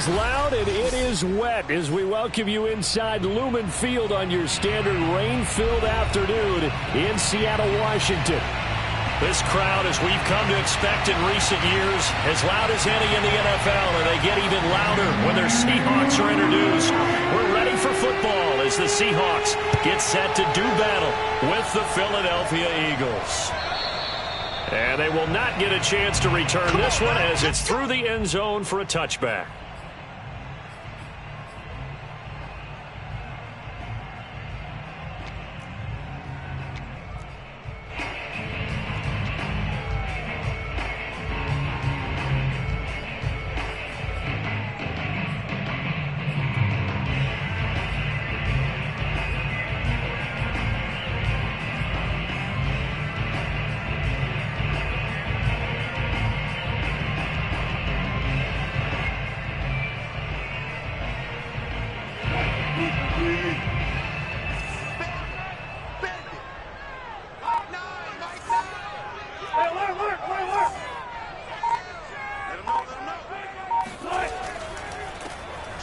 is loud and it is wet as we welcome you inside Lumen Field on your standard rain-filled afternoon in Seattle, Washington. This crowd, as we've come to expect in recent years, as loud as any in the NFL, and they get even louder when their Seahawks are introduced. We're ready for football as the Seahawks get set to do battle with the Philadelphia Eagles. And they will not get a chance to return this one as it's through the end zone for a touchback.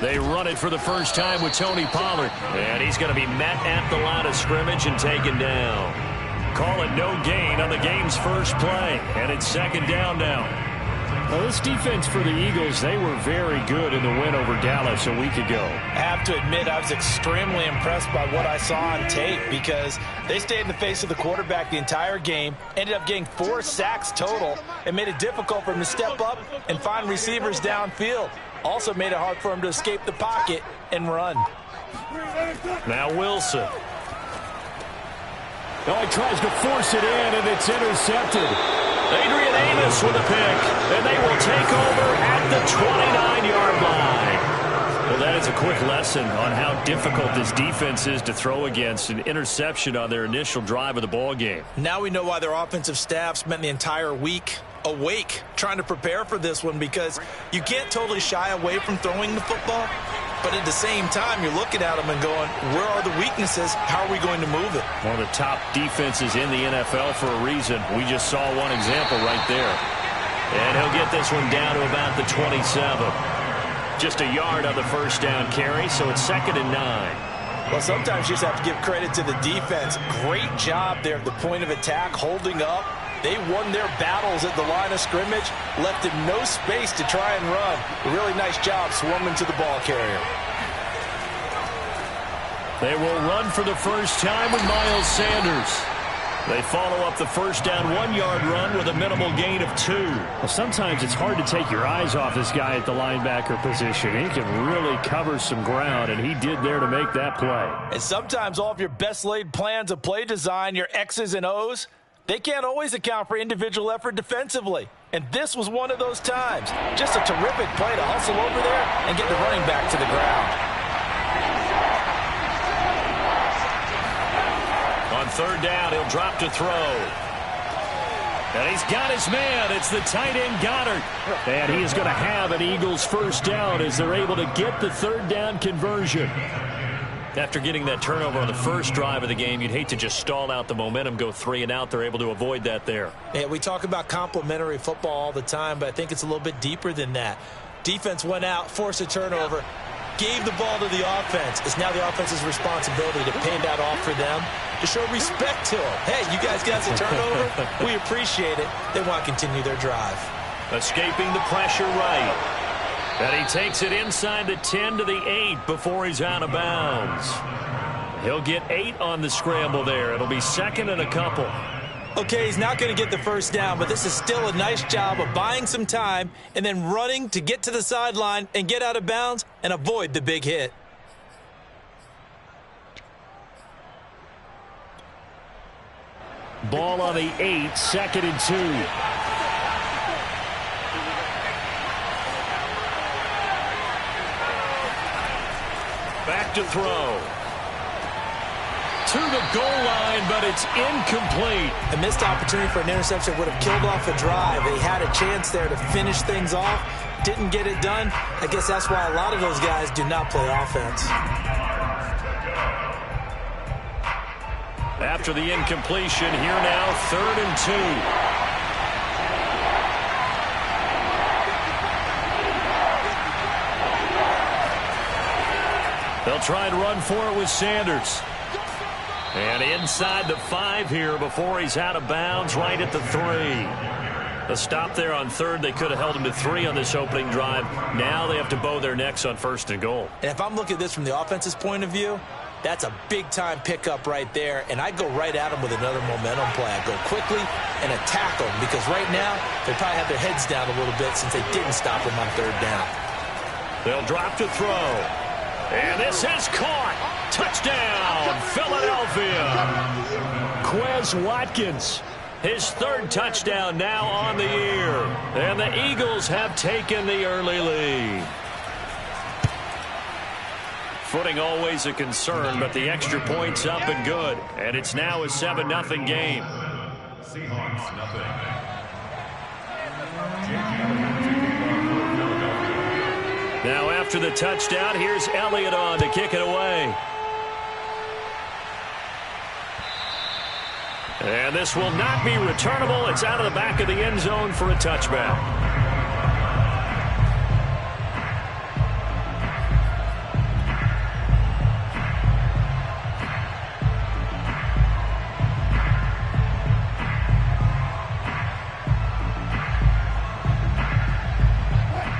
They run it for the first time with Tony Pollard. And he's going to be met at the line of scrimmage and taken down. Call it no gain on the game's first play. And it's second down now. Well, this defense for the Eagles, they were very good in the win over Dallas a week ago. I have to admit, I was extremely impressed by what I saw on tape because they stayed in the face of the quarterback the entire game, ended up getting 4 sacks total, and made it difficult for him to step up and find receivers downfield. Also made it hard for him to escape the pocket and run. Now Wilson. Oh, he tries to force it in, and it's intercepted. Adrian Amos with a pick, and they will take over at the 29-yard line. Well, that is a quick lesson on how difficult this defense is to throw against. An interception on their initial drive of the ball game. Now we know why their offensive staff spent the entire week awake trying to prepare for this one, because you can't totally shy away from throwing the football, but at the same time you're looking at them and going, where are the weaknesses? How are we going to move it? One of the top defenses in the NFL for a reason. We just saw one example right there. And he'll get this one down to about the 27. Just a yard on the first down carry, so it's 2nd and 9. Well, sometimes you just have to give credit to the defense. Great job there at the point of attack, holding up. They won their battles at the line of scrimmage, left him no space to try and run. A really nice job swarming to the ball carrier. They will run for the first time with Miles Sanders. They follow up the first down 1-yard run with a minimal gain of 2. Well, sometimes it's hard to take your eyes off this guy at the linebacker position. He can really cover some ground, and he did there to make that play. And sometimes all of your best laid plans of play design, your X's and O's, they can't always account for individual effort defensively. And this was one of those times. Just a terrific play to hustle over there and get the running back to the ground. On third down, he'll drop to throw. And he's got his man. It's the tight end Goddard. And he is going to have an Eagles first down as they're able to get the third down conversion. After getting that turnover on the first drive of the game, you'd hate to just stall out the momentum, go 3 and out. They're able to avoid that there. Yeah, we talk about complementary football all the time, but I think it's a little bit deeper than that. Defense went out, forced a turnover, gave the ball to the offense. It's now the offense's responsibility to pay that off for them, to show respect to them. Hey, you guys got the turnover. We appreciate it. They want to continue their drive. Escaping the pressure right. And he takes it inside the 10 to the 8 before he's out of bounds. He'll get 8 on the scramble there. It'll be 2nd and a couple. Okay, he's not going to get the first down, but this is still a nice job of buying some time and then running to get to the sideline and get out of bounds and avoid the big hit. Ball on the 8, 2nd and 2. Back to throw. To the goal line, but it's incomplete. A missed opportunity for an interception would have killed off a drive. He had a chance there to finish things off. Didn't get it done. I guess that's why a lot of those guys do not play offense. After the incompletion, here now, 3rd and 2. They'll try and run for it with Sanders. And inside the 5 here before he's out of bounds, right at the 3. A stop there on 3rd. They could have held him to 3 on this opening drive. Now they have to bow their necks on 1st and goal. And if I'm looking at this from the offense's point of view, that's a big-time pickup right there. And I go right at them with another momentum play. I go quickly and attack them because right now they probably have their heads down a little bit since they didn't stop him on 3rd down. They'll drop to throw. And this is caught. Touchdown, Philadelphia. Quez Watkins. His 3rd touchdown now on the year. And the Eagles have taken the early lead. Footing always a concern, but the extra point's up and good. And it's now a 7-0 game. Seahawks, nothing. Now after the touchdown, here's Elliott on to kick it away. And this will not be returnable. It's out of the back of the end zone for a touchback.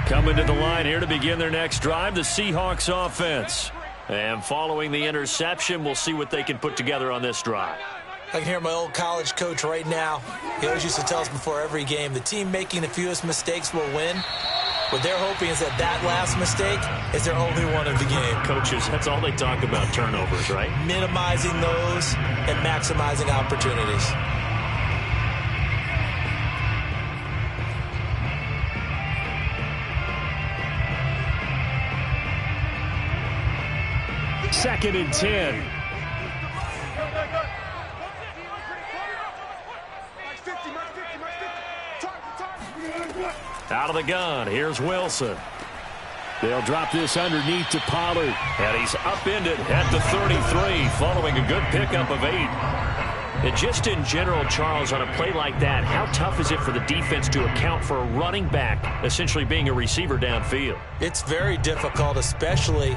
Coming to the line here to begin their next drive, the Seahawks offense. And following the interception, we'll see what they can put together on this drive. I can hear my old college coach right now. He always used to tell us before every game, the team making the fewest mistakes will win. What they're hoping is that that last mistake is their only one of the game. Coaches, that's all they talk about, turnovers, right? Minimizing those and maximizing opportunities. Second and 10. Out of the gun, here's Wilson. They'll drop this underneath to Pollard. And he's upended at the 33, following a good pickup of 8. And just in general, Charles, on a play like that, how tough is it for the defense to account for a running back essentially being a receiver downfield? It's very difficult, especially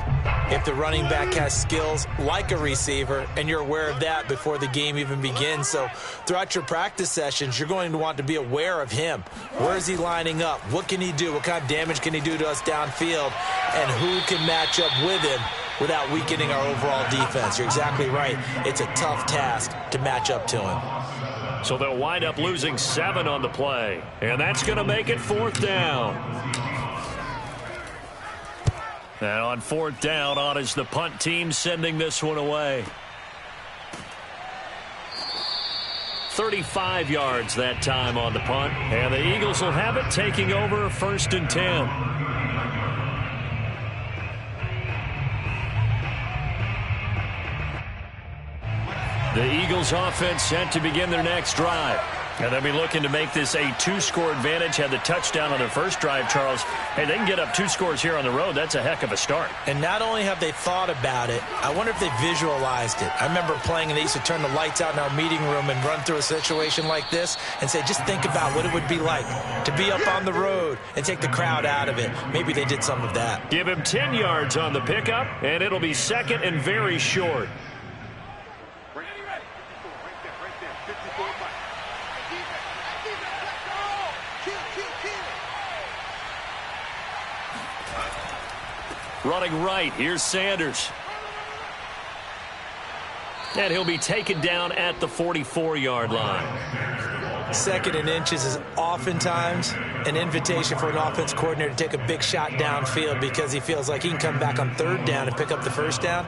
if the running back has skills like a receiver, and you're aware of that before the game even begins. So throughout your practice sessions, you're going to want to be aware of him. Where is he lining up? What can he do? What kind of damage can he do to us downfield? And who can match up with him without weakening our overall defense? You're exactly right. It's a tough task to match up to him. So they'll wind up losing 7 on the play. And that's going to make it 4th down. And on 4th down, on is the punt team sending this one away. 35 yards that time on the punt. And the Eagles will have it, taking over 1st and 10. The Eagles offense set to begin their next drive. And they'll be looking to make this a 2-score advantage. Had the touchdown on their first drive, Charles. Hey, they can get up 2 scores here on the road. That's a heck of a start. And not only have they thought about it, I wonder if they visualized it. I remember playing and they used to turn the lights out in our meeting room and run through a situation like this and say, just think about what it would be like to be up on the road and take the crowd out of it. Maybe they did some of that. Give him 10 yards on the pickup, and it'll be 2nd and very short. Running right, here's Sanders. And he'll be taken down at the 44-yard line. 2nd and inches is oftentimes an invitation for an offense coordinator to take a big shot downfield because he feels like he can come back on 3rd down and pick up the 1st down.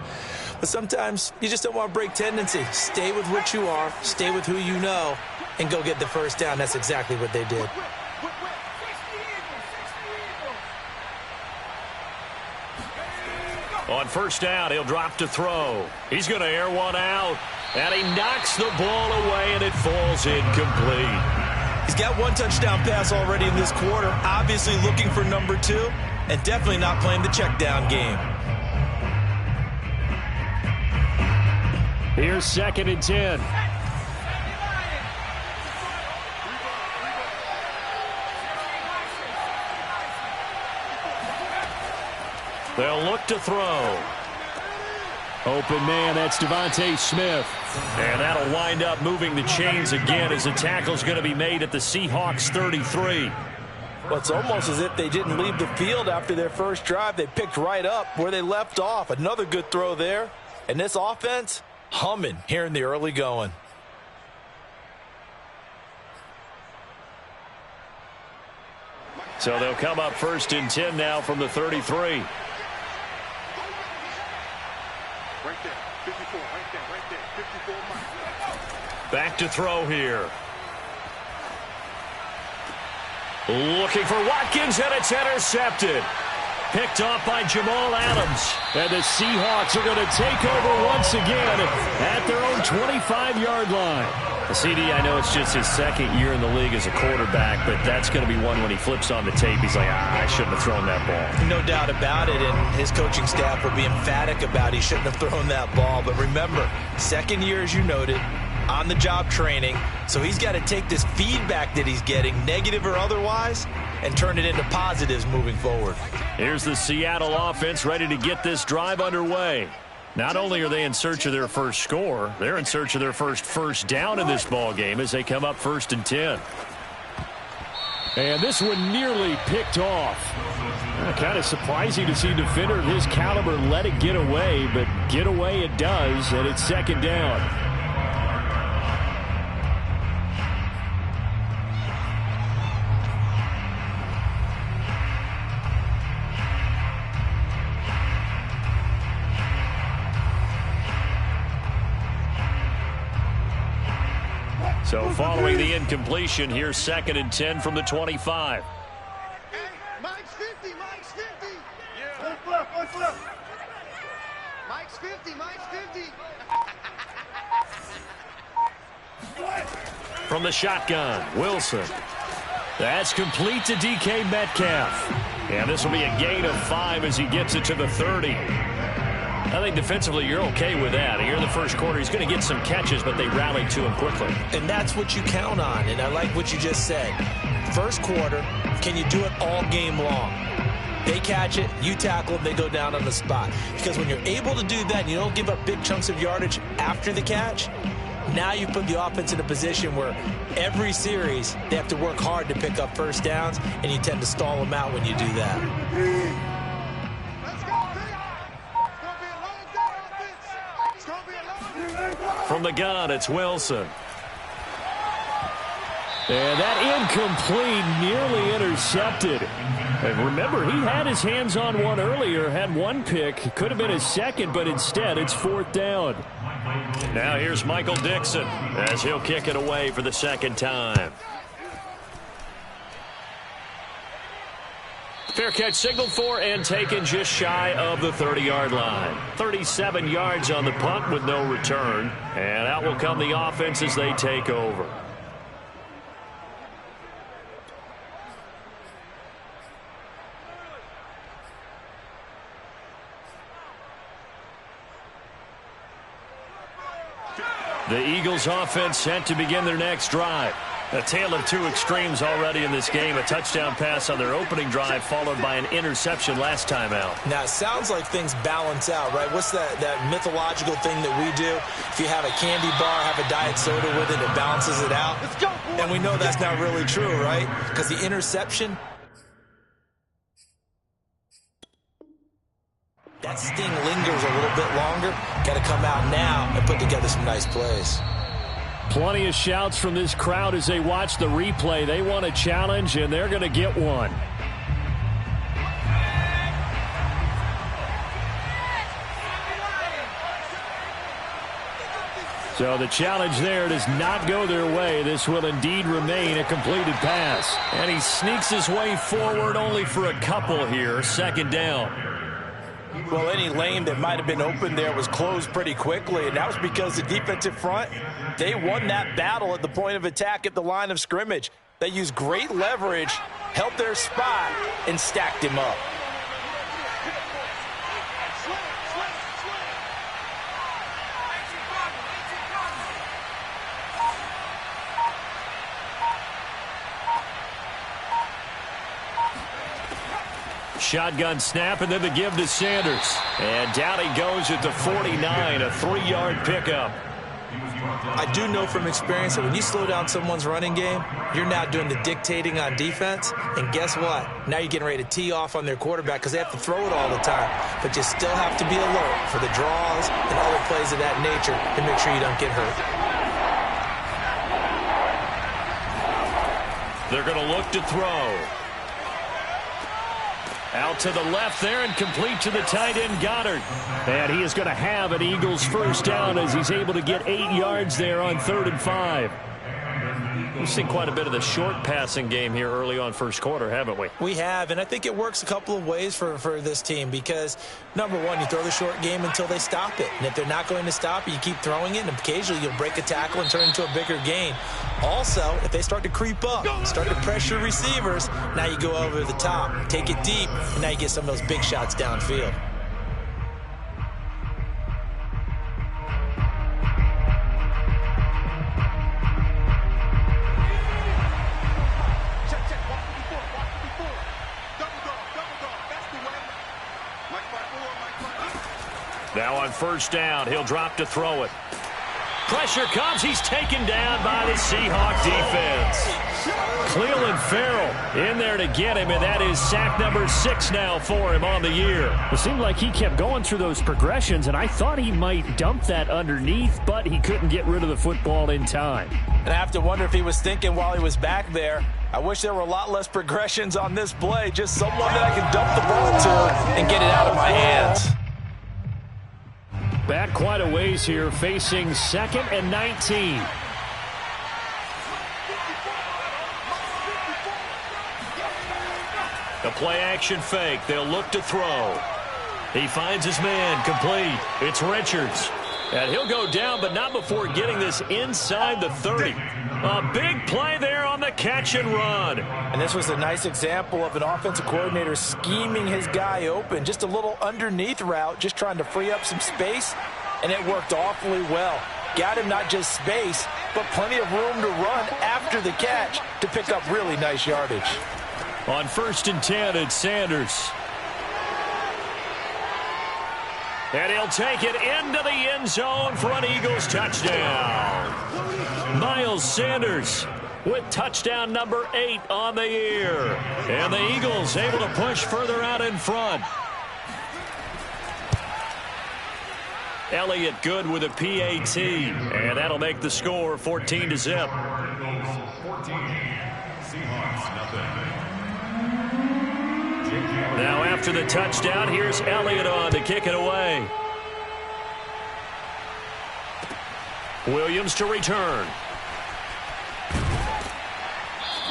But sometimes you just don't want to break tendency. Stay with what you are, stay with who you know, and go get the 1st down. That's exactly what they did. On 1st down, he'll drop to throw. He's going to air one out. And he knocks the ball away, and it falls incomplete. He's got 1 touchdown pass already in this quarter. Obviously looking for number 2, and definitely not playing the check down game. Here's 2nd and 10. They'll look to throw. Open man, that's Devontae Smith. And that'll wind up moving the chains again as the tackle's going to be made at the Seahawks 33. Well, it's almost as if they didn't leave the field after their first drive. They picked right up where they left off. Another good throw there. And this offense, humming here in the early going. So they'll come up 1st and 10 now from the 33. Right there, 54, right there, 54 miles. Back to throw here. Looking for Watkins, and it's intercepted. Picked off by Jamal Adams. And the Seahawks are going to take over once again at their own 25-yard line. The CD, I know it's just his second year in the league as a quarterback, but that's going to be one when he flips on the tape. He's like, I shouldn't have thrown that ball. No doubt about it, and his coaching staff will be emphatic about he shouldn't have thrown that ball. But remember, second year, as you noted, on-the-job training, so he's got to take this feedback that he's getting, negative or otherwise, and turn it into positives moving forward. Here's the Seattle offense ready to get this drive underway. Not only are they in search of their first score, they're in search of their first down in this ball game as they come up 1st and 10. And this one nearly picked off. Kind of surprising to see a defender of his caliber let it get away, but get away it does, and it's 2nd down. So following the incompletion, here's 2nd and 10 from the 25. Hey, Mike's 50, Mike's 50. Yeah. One flip. Mike's 50, Mike's 50. From the shotgun, Wilson. That's complete to DK Metcalf. And this will be a gain of 5 as he gets it to the 30. I think defensively you're okay with that. Here in the first quarter, he's going to get some catches, but they rallied to him quickly. And that's what you count on, and I like what you just said. First quarter, can you do it all game long? They catch it, you tackle them, they go down on the spot. Because when you're able to do that and you don't give up big chunks of yardage after the catch, now you put the offense in a position where every series they have to work hard to pick up first downs, and you tend to stall them out when you do that. From the gun, it's Wilson. And that incomplete, nearly intercepted. And remember, he had his hands on one earlier, had one pick. Could have been his second, but instead it's 4th down. Now here's Michael Dixon as he'll kick it away for the 2nd time. Fair catch signaled for and taken just shy of the 30-yard line. 37 yards on the punt with no return. And out will come the offense as they take over. The Eagles offense set to begin their next drive. A tale of two extremes already in this game. A touchdown pass on their opening drive followed by an interception last time out. Now, it sounds like things balance out, right? What's that mythological thing that we do? If you have a candy bar, have a diet soda with it, it balances it out. Let's go, boy. And we know that's not really true, right? Because the interception, that sting lingers a little bit longer. Got to come out now and put together some nice plays. Plenty of shouts from this crowd as they watch the replay. They want a challenge, and they're going to get one. So the challenge there does not go their way. This will indeed remain a completed pass. And he sneaks his way forward only for a couple here. 2nd down. Well, any lane that might have been open there was closed pretty quickly, and that was because the defensive front, they won that battle at the point of attack at the line of scrimmage. They used great leverage, held their spot, and stacked him up. shotgun snap, and then the give to Sanders. And down he goes at the 49, a 3-yard pickup. I do know from experience that when you slow down someone's running game, you're now doing the dictating on defense. And guess what? Now you're getting ready to tee off on their quarterback because they have to throw it all the time. But you still have to be alert for the draws and other plays of that nature to make sure you don't get hurt. They're going to look to throw. Out to the left there and complete to the tight end, Goddard. And he is going to have an Eagles first down as he's able to get 8 yards there on 3rd and 5. We've seen quite a bit of the short passing game here early on first quarter, haven't we? We have, and I think it works a couple of ways for this team because, number one, you throw the short game until they stop it. And if they're not going to stop it, you keep throwing it, and occasionally you'll break a tackle and turn it into a bigger gain. Also, if they start to creep up, start to pressure receivers, now you go over the top, take it deep, and now you get some of those big shots downfield. Now on first down, he'll drop to throw it. Pressure comes. He's taken down by the Seahawks defense. Cleveland Farrell in there to get him, and that is sack number 6 now for him on the year. It seemed like he kept going through those progressions, and I thought he might dump that underneath, but he couldn't get rid of the football in time. And I have to wonder if he was thinking while he was back there, I wish there were a lot less progressions on this play, just someone that I can dump the ball to and get it out of my hands. Back quite a ways here, facing 2nd and 19. The play-action fake. They'll look to throw. He finds his man, complete. It's Richards. And he'll go down, but not before getting this inside the 30. A big play there on the catch and run. And this was a nice example of an offensive coordinator scheming his guy open. Just a little underneath route, just trying to free up some space, and it worked awfully well. Got him not just space, but plenty of room to run after the catch to pick up really nice yardage. On 1st and 10, it's Sanders. And he'll take it into the end zone for an Eagles touchdown. Miles Sanders with touchdown number 8 on the year. And the Eagles able to push further out in front. Elliott good with a PAT. And that'll make the score 14-0. Now after the touchdown, here's Elliott on to kick it away. Williams to return.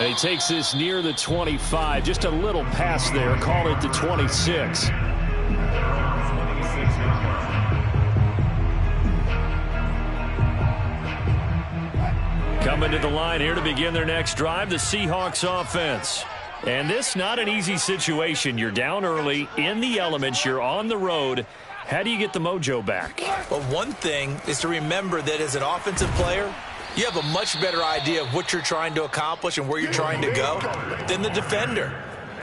And he takes this near the 25. Just a little pass there. Call it the 26. Coming to the line here to begin their next drive, the Seahawks offense. And this not an easy situation. You're down early, in the elements, you're on the road. How do you get the mojo back? Well, one thing is to remember that as an offensive player, you have a much better idea of what you're trying to accomplish and where you're trying to go than the defender.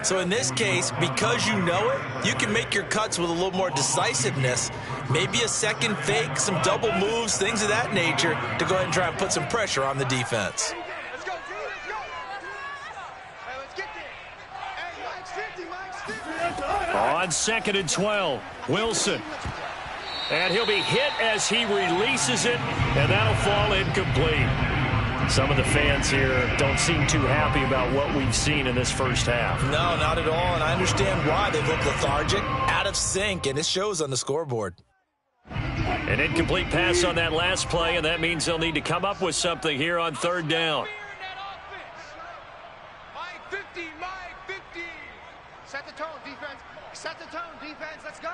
So in this case, because you know it, you can make your cuts with a little more decisiveness, maybe a second fake, some double moves, things of that nature, to go ahead and try and put some pressure on the defense. On 2nd and 12, Wilson. And he'll be hit as he releases it, and that'll fall incomplete. Some of the fans here don't seem too happy about what we've seen in this first half. No, not at all, and I understand why. They look lethargic, out of sync, and it shows on the scoreboard. An incomplete pass on that last play, and that means they'll need to come up with something here on 3rd down. Mike 50, Mike 50. Set the tone, defense. Set the tone, defense. Let's go.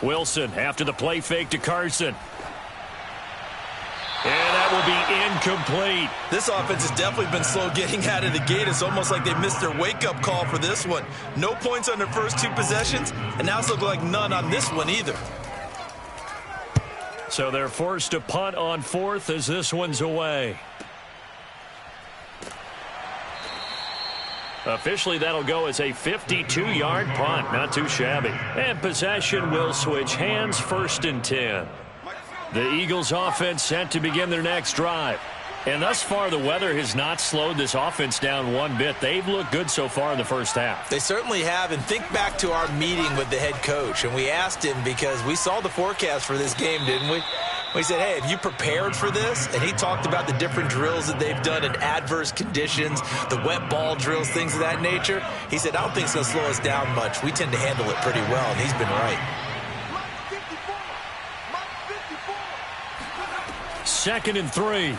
Wilson after the play fake to Carson. And that will be incomplete. This offense has definitely been slow getting out of the gate. It's almost like they missed their wake-up call for this one. No points on their first 2 possessions, and now it's looking like none on this one either. So they're forced to punt on 4th as this one's away. Officially, that'll go as a 52-yard punt. Not too shabby. And possession will switch hands, 1st and 10. The Eagles offense set to begin their next drive. And thus far, the weather has not slowed this offense down one bit. They've looked good so far in the first half. They certainly have. And think back to our meeting with the head coach. And we asked him, because we saw the forecast for this game, didn't we? We said, hey, have you prepared for this? And he talked about the different drills that they've done in adverse conditions, the wet ball drills, things of that nature. He said, I don't think it's going to slow us down much. We tend to handle it pretty well, and he's been right. 2nd and 3.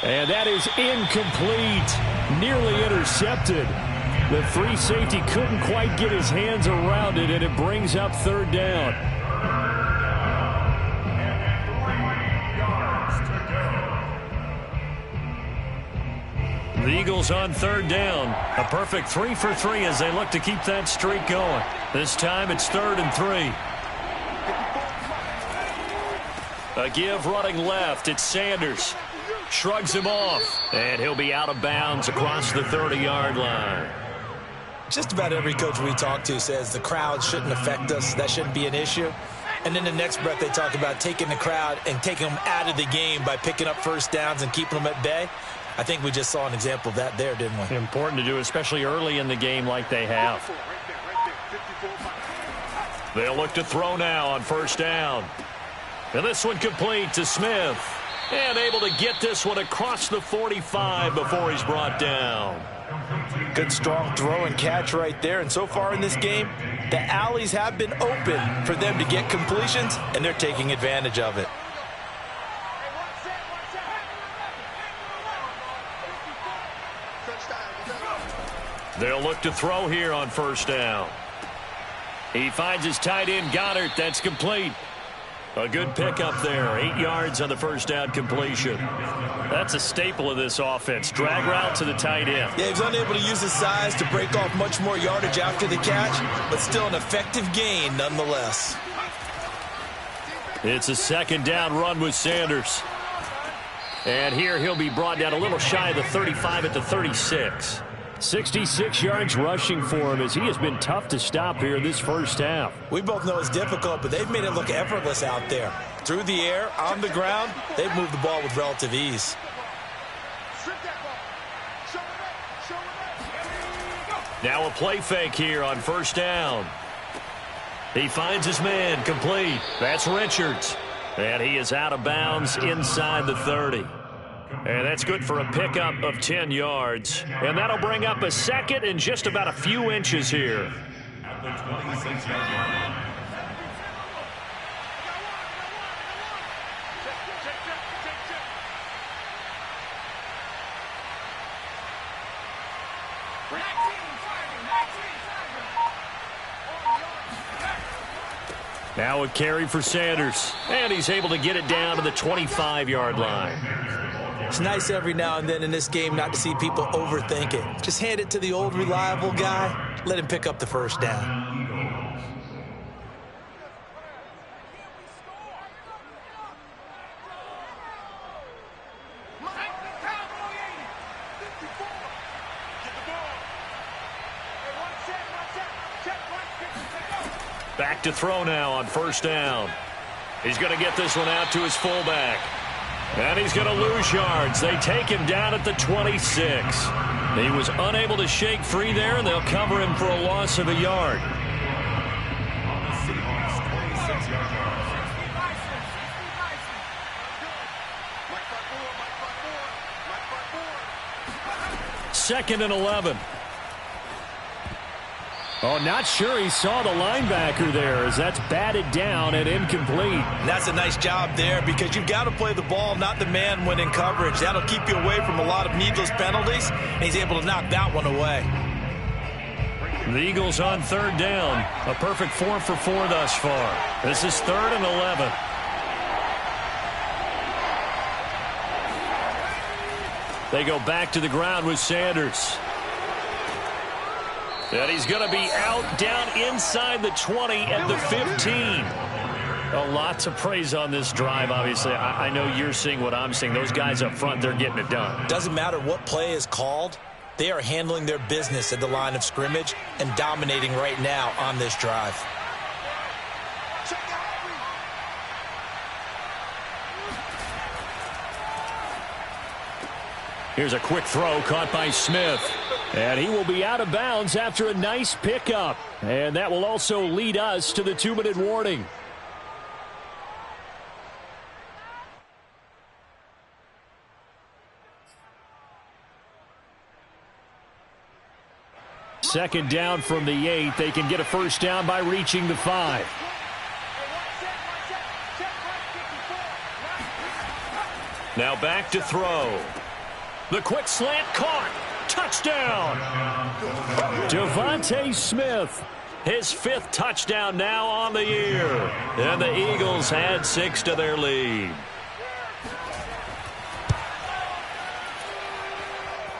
And that is incomplete. Nearly intercepted. The free safety couldn't quite get his hands around it, and it brings up 3rd down. The Eagles on 3rd down. A perfect 3 for 3 as they look to keep that streak going. This time it's 3rd and 3. A give running left. It's Sanders. Shrugs him off. And he'll be out of bounds across the 30-yard line. Just about every coach we talk to says the crowd shouldn't affect us. That shouldn't be an issue. And then the next breath they talk about taking the crowd and taking them out of the game by picking up 1st downs and keeping them at bay. I think we just saw an example of that there, didn't we? Important to do, especially early in the game like they have. They'll look to throw now on 1st down. And this one complete to Smith. And able to get this one across the 45 before he's brought down. Good strong throw and catch right there. And so far in this game, the alleys have been open for them to get completions, and they're taking advantage of it. They'll look to throw here on 1st down. He finds his tight end, Goddard. That's complete. A good pickup there. 8 yards on the 1st down completion. That's a staple of this offense. Drag route to the tight end. Yeah, he was unable to use his size to break off much more yardage after the catch, but still an effective gain nonetheless. It's a 2nd down run with Sanders. And here he'll be brought down a little shy of the 35 at the 36. 66 yards rushing for him as he has been tough to stop here this first half. We both know it's difficult, but they've made it look effortless out there. Through the air, on the ground, they've moved the ball with relative ease. Now a play fake here on 1st down. He finds his man, complete. That's Richards. And he is out of bounds inside the 30. And that's good for a pickup of 10 yards. And that'll bring up a 2nd and just about a few inches here. At the 26-yard line. Now a carry for Sanders. And he's able to get it down to the 25-yard line. It's nice every now and then in this game not to see people overthink it. Just hand it to the old reliable guy. Let him pick up the 1st down. Back to throw now on 1st down. He's going to get this one out to his fullback. And he's going to lose yards. They take him down at the 26. He was unable to shake free there, and they'll cover him for a loss of a yard. On the Seahawks 26-yard line. 2nd and 11. Oh, not sure he saw the linebacker there as that's batted down and incomplete. And that's a nice job there because you've got to play the ball, not the man when in coverage. That'll keep you away from a lot of needless penalties, and he's able to knock that one away. The Eagles on 3rd down. A perfect 4 for 4 thus far. This is 3rd and 11. They go back to the ground with Sanders. And he's going to be out down inside the 20 at the 15. A lot to praise on this drive, obviously. I know you're seeing what I'm seeing. Those guys up front, they're getting it done. Doesn't matter what play is called. They are handling their business at the line of scrimmage and dominating right now on this drive. Here's a quick throw caught by Smith. And he will be out of bounds after a nice pickup. And that will also lead us to the 2-minute warning. Second down from the 8. They can get a first down by reaching the 5. Now back to throw. The quick slant caught. Touchdown. Devontae Smith. His 5th touchdown now on the year. And the Eagles add 6 to their lead.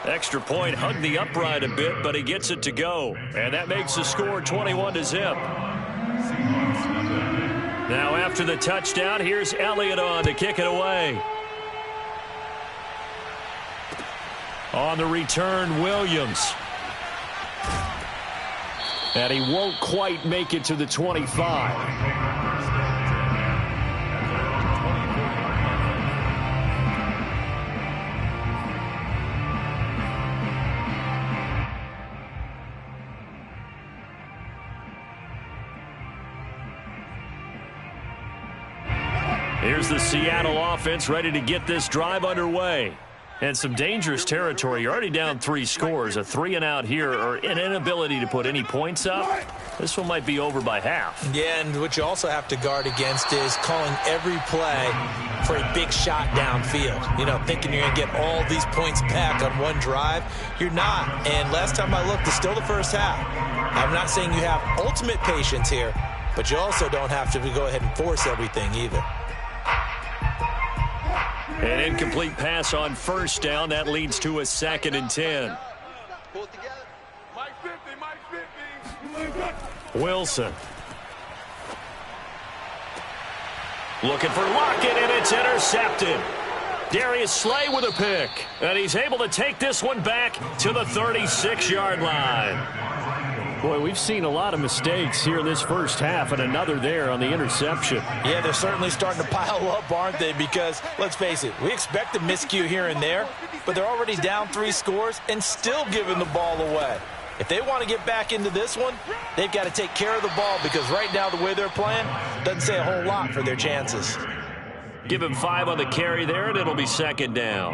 Extra point hugged the upright a bit, but he gets it to go. And that makes the score 21-0. Now after the touchdown, here's Elliott on to kick it away. On the return, Williams. And he won't quite make it to the 25. Here's the Seattle offense ready to get this drive underway. And some dangerous territory. You're already down 3 scores. A 3-and-out here, or an inability to put any points up. This one might be over by half. Yeah, and what you also have to guard against is calling every play for a big shot downfield. You know, thinking you're going to get all these points back on one drive. You're not. And last time I looked, it's still the first half. I'm not saying you have ultimate patience here, but you also don't have to go ahead and force everything either. An incomplete pass on first down. That leads to a 2nd and 10. Pull it together. Mike 50, Mike 50. Wilson. Looking for Lockett, and it's intercepted. Darius Slay with a pick. And he's able to take this one back to the 36-yard line. Boy, we've seen a lot of mistakes here in this first half, and another there on the interception. Yeah, they're certainly starting to pile up, aren't they? Because, let's face it, we expect a miscue here and there, but they're already down 3 scores and still giving the ball away. If they want to get back into this one, they've got to take care of the ball, because right now the way they're playing doesn't say a whole lot for their chances. Give him 5 on the carry there, and it'll be 2nd down.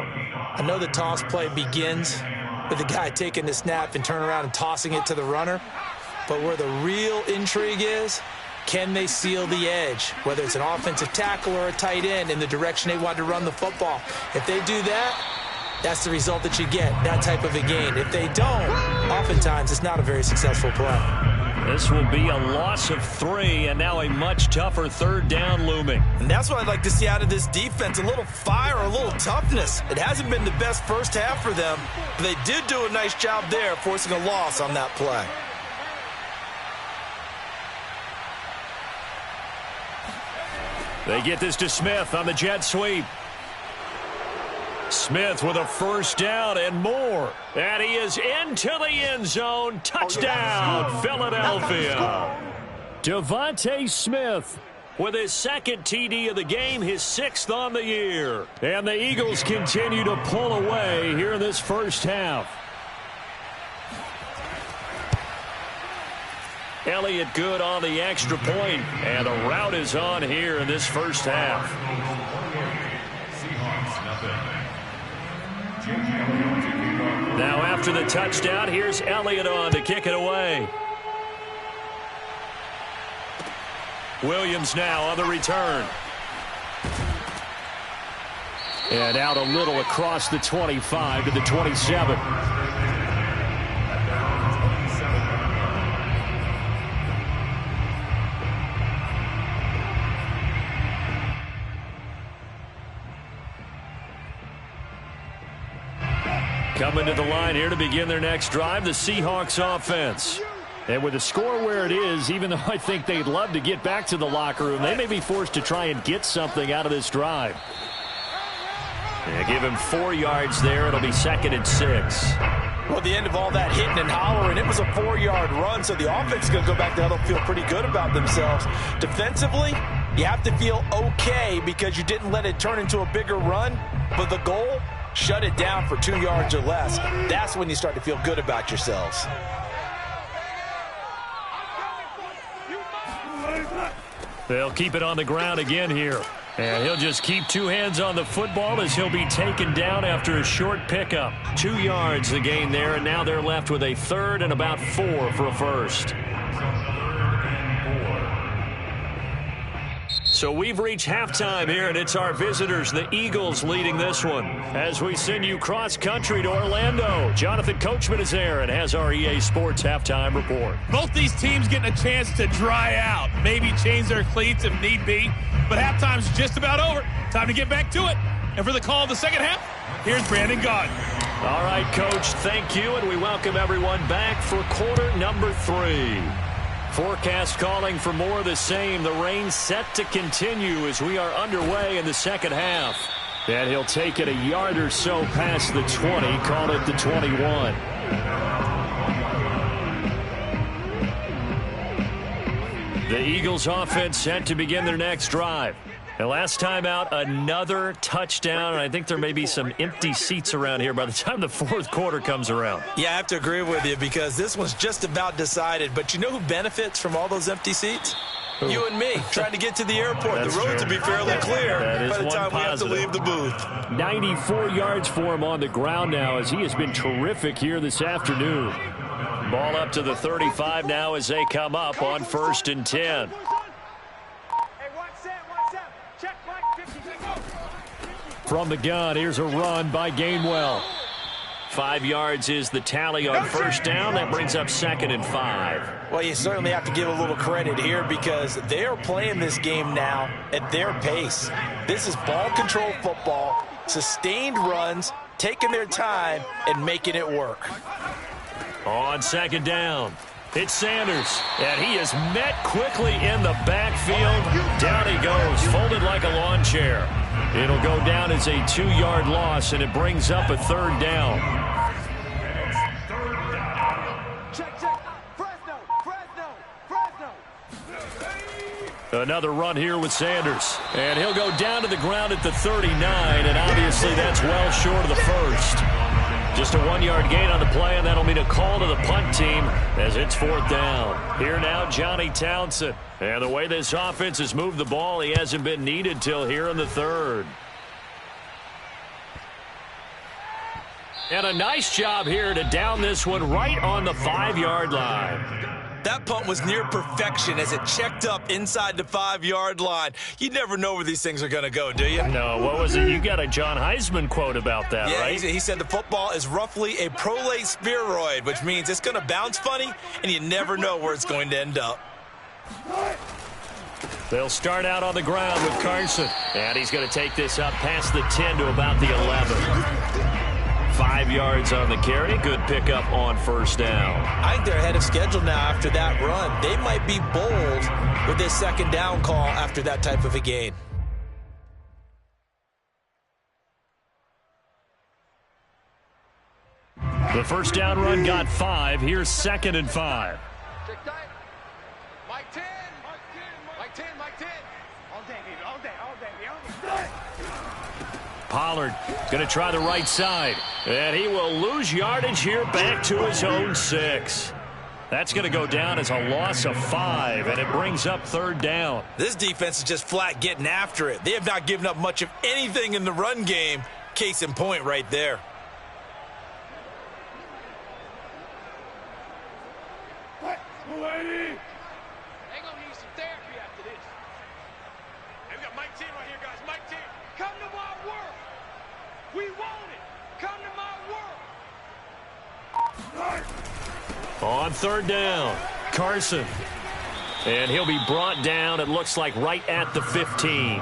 I know the toss play begins with the guy taking the snap and turn around and tossing it to the runner. But where the real intrigue is, can they seal the edge, whether it's an offensive tackle or a tight end, in the direction they want to run the football? If they do that, that's the result that you get, that type of a gain. If they don't, oftentimes it's not a very successful play. This will be a loss of 3, and now a much tougher 3rd down looming. And that's what I'd like to see out of this defense, a little fire, a little toughness. It hasn't been the best first half for them, but they did do a nice job there, forcing a loss on that play. They get this to Smith on the jet sweep. Smith with a first down and more. And he is into the end zone. Touchdown, Philadelphia. Devontae Smith with his 2nd TD of the game, his 6th on the year. And the Eagles continue to pull away here in this first half. Elliott good on the extra point, and the route is on here in this first half. Now after the touchdown, here's Elliott on to kick it away. Williams now on the return. And out a little across the 25 to the 27. Coming to the line here to begin their next drive, the Seahawks offense. And with the score where it is, even though I think they'd love to get back to the locker room, they may be forced to try and get something out of this drive. Yeah, give him 4 yards there. It'll be 2nd and 6. Well, the end of all that hitting and hollering, it was a 4-yard run, so the offense is going to go back there. They'll feel pretty good about themselves. Defensively, you have to feel okay because you didn't let it turn into a bigger run, but the goal, shut it down for 2 yards or less. That's when you start to feel good about yourselves. They'll keep it on the ground again here. And he'll just keep 2 hands on the football as he'll be taken down after a short pickup. 2 yards the gain there, and now they're left with a 3rd and about 4 for a first. So we've reached halftime here, and it's our visitors, the Eagles, leading this one. As we send you cross-country to Orlando, Jonathan Coachman is there and has our EA Sports halftime report. Both these teams getting a chance to dry out, maybe change their cleats if need be, but halftime's just about over. Time to get back to it. And for the call of the second half, here's Brandon Gaudin. All right, Coach, thank you, and we welcome everyone back for quarter number 3. Forecast calling for more of the same. The rain set to continue as we are underway in the second half. And he'll take it a yard or so past the 20, call it the 21. The Eagles offense set to begin their next drive. And last time out, another touchdown, and I think there may be some empty seats around here by the time the 4th quarter comes around. Yeah, I have to agree with you because this one's just about decided. But you know who benefits from all those empty seats? Who? You and me, trying to get to the airport. The roads will be fairly clear by the time we have to leave the booth. 94 yards for him on the ground now as he has been terrific here this afternoon. Ball up to the 35 now as they come up on 1st and 10. From the gun, here's a run by Gainwell. 5 yards is the tally on 1st down. That brings up 2nd and 5. Well, you certainly have to give a little credit here because they are playing this game now at their pace. This is ball control football, sustained runs, taking their time, and making it work. On 2nd down, it's Sanders, and he is met quickly in the backfield. Down he goes, folded like a lawn chair. It'll go down as a 2-yard loss, and it brings up a 3rd down. Another run here with Sanders. And he'll go down to the ground at the 39, and obviously that's well short of the 1st. Just a 1-yard gain on the play, and that'll mean a call to the punt team as it's 4th down. Here now, Johnny Townsend. And the way this offense has moved the ball, he hasn't been needed till here in the 3rd. And a nice job here to down this one right on the 5-yard line. That punt was near perfection as it checked up inside the 5-yard line. You never know where these things are going to go, do you? No, what was it? You got a John Heisman quote about that, yeah, right? He said the football is roughly a prolate spheroid, which means it's going to bounce funny, and you never know where it's going to end up. They'll start out on the ground with Carson. And he's going to take this up past the 10 to about the 11. 5 yards on the carry. Good pickup on 1st down. I think they're ahead of schedule now after that run. They might be bold with this 2nd down call after that type of a gain. The 1st down run got 5. Here's 2nd and 5. Mike 10. Mike 10. Mike 10. All day, baby. All day. All day. All day. Pollard going to try the right side. And he will lose yardage here back to his own 6. That's going to go down as a loss of 5, and it brings up 3rd down. This defense is just flat getting after it. They have not given up much of anything in the run game. Case in point right there. They're going to need some therapy after this. Hey, we got Mike 10 right here, guys. Mike 10. Come to my work. We want it. Come to my work. On 3rd down, Carson. And he'll be brought down, it looks like, right at the 15.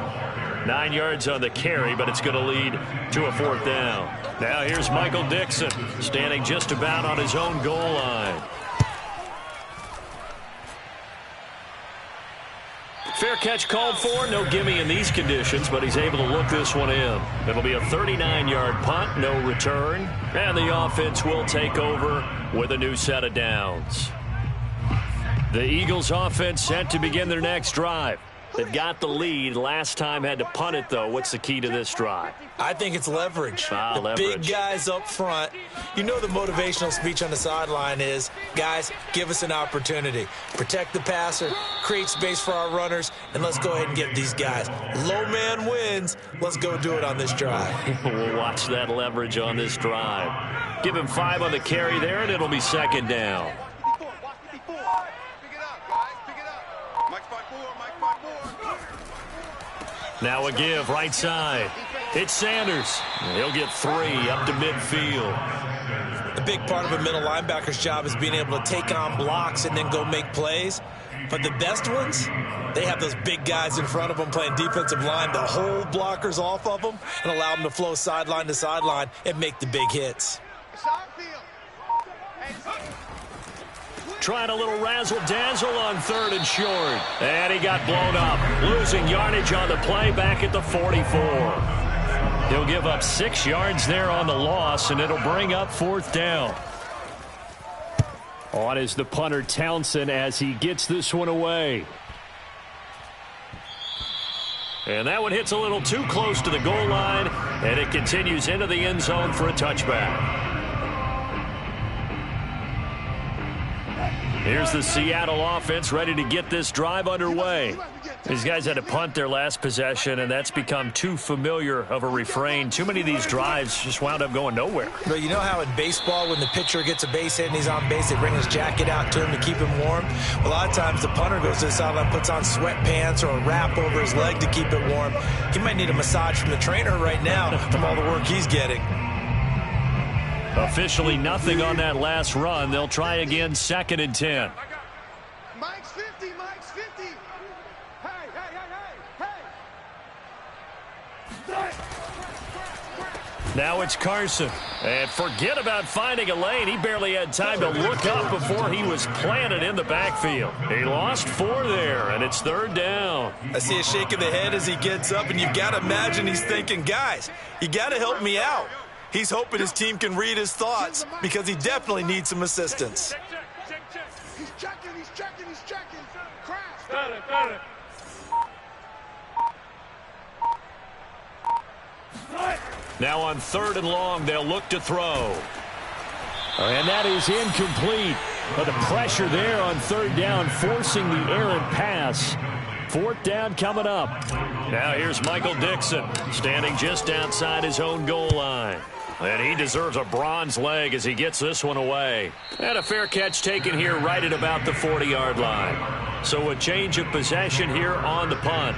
9 yards on the carry, but it's going to lead to a 4th down. Now here's Michael Dixon, standing just about on his own goal line. fair catch called for. No gimme in these conditions, but he's able to look this one in. It'll be a 39-yard punt, no return. And the offense will take over with a new set of downs. The Eagles offense set to begin their next drive. They've got the lead. Last time had to punt it, though. What's the key to this drive? I think it's leverage. Leverage. Big guys up front. You know the motivational speech on the sideline is, guys, give us an opportunity. Protect the passer, create space for our runners, and let's go ahead and get these guys. Low man wins. Let's go do it on this drive. We'll watch that leverage on this drive. Give him 5 on the carry there, and it'll be second down. Now a give, right side. It's Sanders. He'll get 3 up to midfield. A big part of a middle linebacker's job is being able to take on blocks and then go make plays. But the best ones, they have those big guys in front of them playing defensive line to hold blockers off of them and allow them to flow sideline to sideline and make the big hits. Trying a little razzle-dazzle on 3rd and short. And he got blown up. Losing yardage on the play back at the 44. He'll give up 6 yards there on the loss, and it'll bring up 4th down. On is the punter Townsend as he gets this one away. And that one hits a little too close to the goal line, and it continues into the end zone for a touchback. Here's the Seattle offense ready to get this drive underway. These guys had to punt their last possession, and that's become too familiar of a refrain. Too many of these drives just wound up going nowhere. But you know how in baseball, when the pitcher gets a base hit and he's on base, they bring his jacket out to him to keep him warm? Well, a lot of times the punter goes to the sideline, puts on sweatpants or a wrap over his leg to keep it warm. He might need a massage from the trainer right now from all the work he's getting. Officially nothing on that last run. They'll try again, 2nd and 10. Mike's 50, Mike's 50. Hey, hey, hey, hey, hey. Now it's Carson. And forget about finding a lane. He barely had time to look up before he was planted in the backfield. He lost 4 there, and it's 3rd down. I see a shake of the head as he gets up, and you've got to imagine he's thinking, guys, you got to help me out. He's hoping his team can read his thoughts because he definitely needs some assistance. Check. He's checking. Crash. Got it. Now on 3rd and long, they'll look to throw. And that is incomplete. But the pressure there on 3rd down, forcing the errant pass. 4th down coming up. Now here's Michael Dixon, standing just outside his own goal line. And he deserves a bronze leg as he gets this one away. And a fair catch taken here right at about the 40-yard line. So a change of possession here on the punt.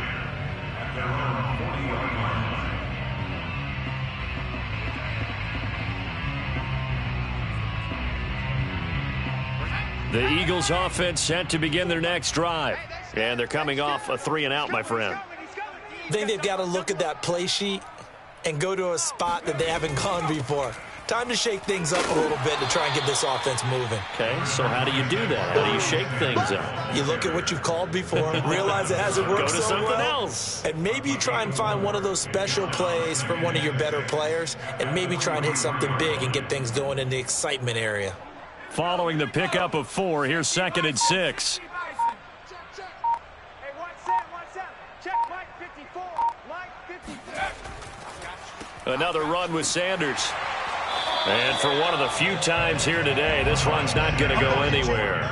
The Eagles offense set to begin their next drive. And they're coming off a 3-and-out, my friend. I think they've got to look at that play sheet and go to a spot that they haven't gone before. Time to shake things up a little bit to try and get this offense moving. Okay, so how do you do that? How do you shake things up? You look at what you've called before, realize it hasn't worked Go to so something well, else. and maybe you try and find one of those special plays from one of your better players, and maybe try and hit something big and get things going in the excitement area. Following the pickup of 4, here's 2nd and 6. Hey, what's up? Check Mike 54. Mike 54. Another run with Sanders. And for one of the few times here today, this run's not going to go anywhere.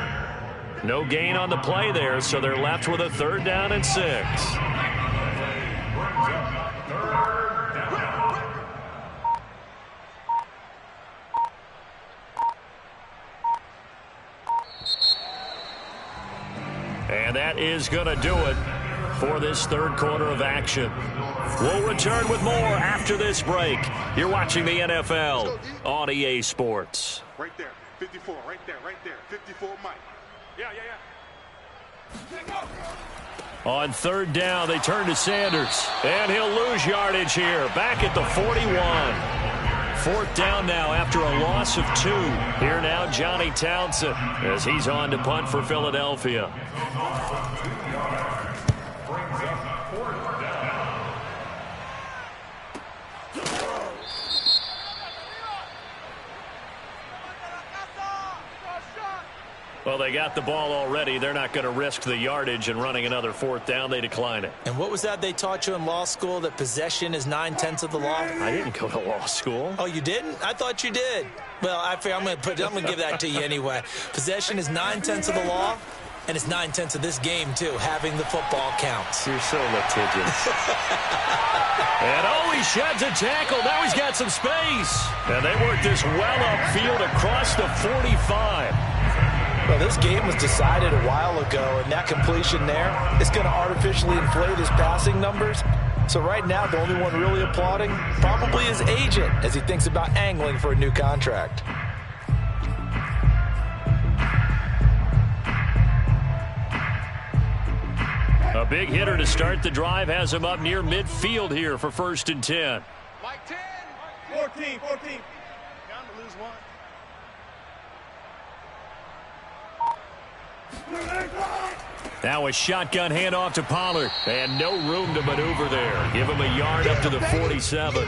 No gain on the play there, so they're left with a 3rd down and 6. And that is going to do it for this 3rd quarter of action. We'll return with more after this break. You're watching the NFL on EA Sports. Right there, 54, right there, 54, Mike. Yeah. On 3rd down, they turn to Sanders. And he'll lose yardage here, back at the 41. 4th down now after a loss of 2. Here now, Johnny Townsend, as he's on to punt for Philadelphia. Well, they got the ball already. They're not going to risk the yardage and running another fourth down. They decline it. And what was that they taught you in law school, that possession is 9/10 of the law? I didn't go to law school. Oh, you didn't? I thought you did. Well, I'm going to give that to you anyway. Possession is 9/10 of the law, and it's 9/10 of this game, too. Having the football counts. You're so litigious. And he sheds a tackle. Now he's got some space. And they work this well upfield across the 45. Well, this game was decided a while ago, and that completion there is going to artificially inflate his passing numbers. So right now, the only one really applauding probably his agent as he thinks about angling for a new contract. A big hitter to start the drive has him up near midfield here for 1st and 10. Mike 10. 14. Down to lose one. Now a shotgun handoff to Pollard. And no room to maneuver there. Give him a yard up to the 47.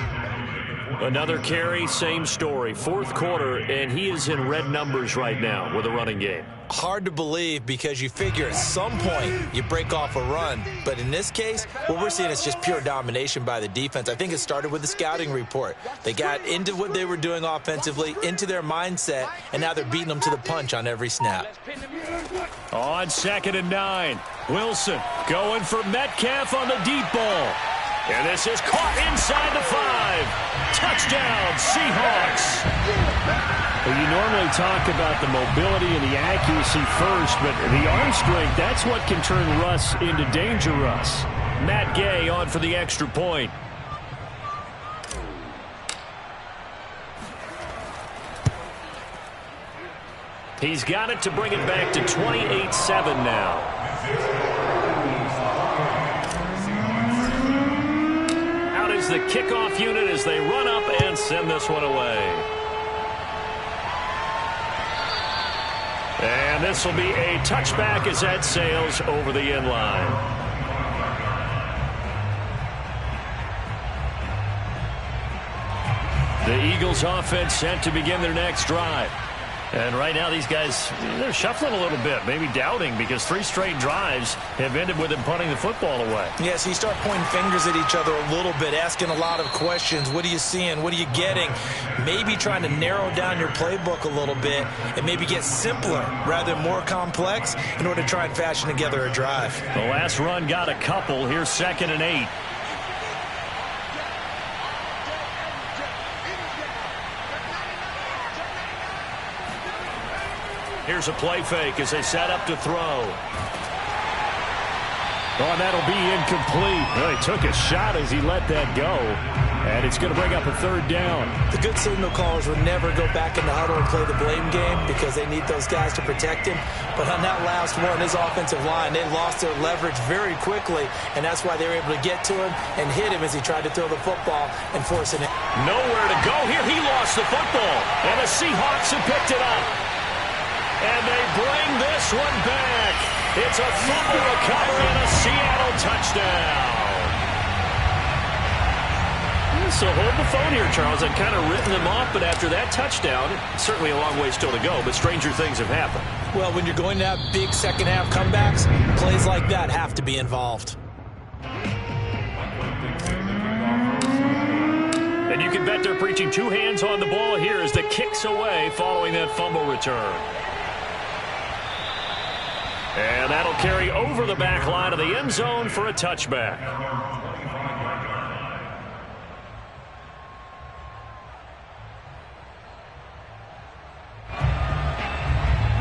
Another carry, same story. 4th quarter, and he is in red numbers right now with a running game. Hard to believe, because you figure at some point you break off a run. But in this case, what we're seeing is just pure domination by the defense. I think it started with the scouting report. They got into what they were doing offensively, into their mindset, and now they're beating them to the punch on every snap. On 2nd and 9, Wilson going for Metcalf on the deep ball. And this is caught inside the 5. Touchdown, Seahawks. Well, you normally talk about the mobility and the accuracy first, but the arm strength, that's what can turn Russ into danger Russ. Matt Gay on for the extra point. He's got it to bring it back to 28-7 now. Out is the kickoff unit as they run up and send this one away. And this will be a touchback as that sails over the end line. The Eagles offense set to begin their next drive. And right now these guys, they're shuffling a little bit, maybe doubting, because 3 straight drives have ended with them punting the football away. Yes, you start pointing fingers at each other a little bit, asking a lot of questions. What are you seeing? What are you getting? Maybe trying to narrow down your playbook a little bit and maybe get simpler rather than more complex in order to try and fashion together a drive. The last run got a couple. Here's 2nd and 8. Here's a play fake as they set up to throw. Oh, and that'll be incomplete. Well, he took a shot as he let that go. And it's going to bring up a 3rd down. The good signal callers would never go back in the huddle and play the blame game because they need those guys to protect him. But on that last one, his offensive line, they lost their leverage very quickly, and that's why they were able to get to him and hit him as he tried to throw the football and force it in. Nowhere to go here. He lost the football, and the Seahawks have picked it up. And they bring this one back. It's a fumble recovery and a Seattle touchdown. So hold the phone here, Charles. I've kind of written them off, but after that touchdown, certainly a long way still to go, but stranger things have happened. Well, when you're going to have big second-half comebacks, plays like that have to be involved. And you can bet they're preaching 2 hands on the ball here as the kick's away following that fumble return. And that'll carry over the back line of the end zone for a touchback.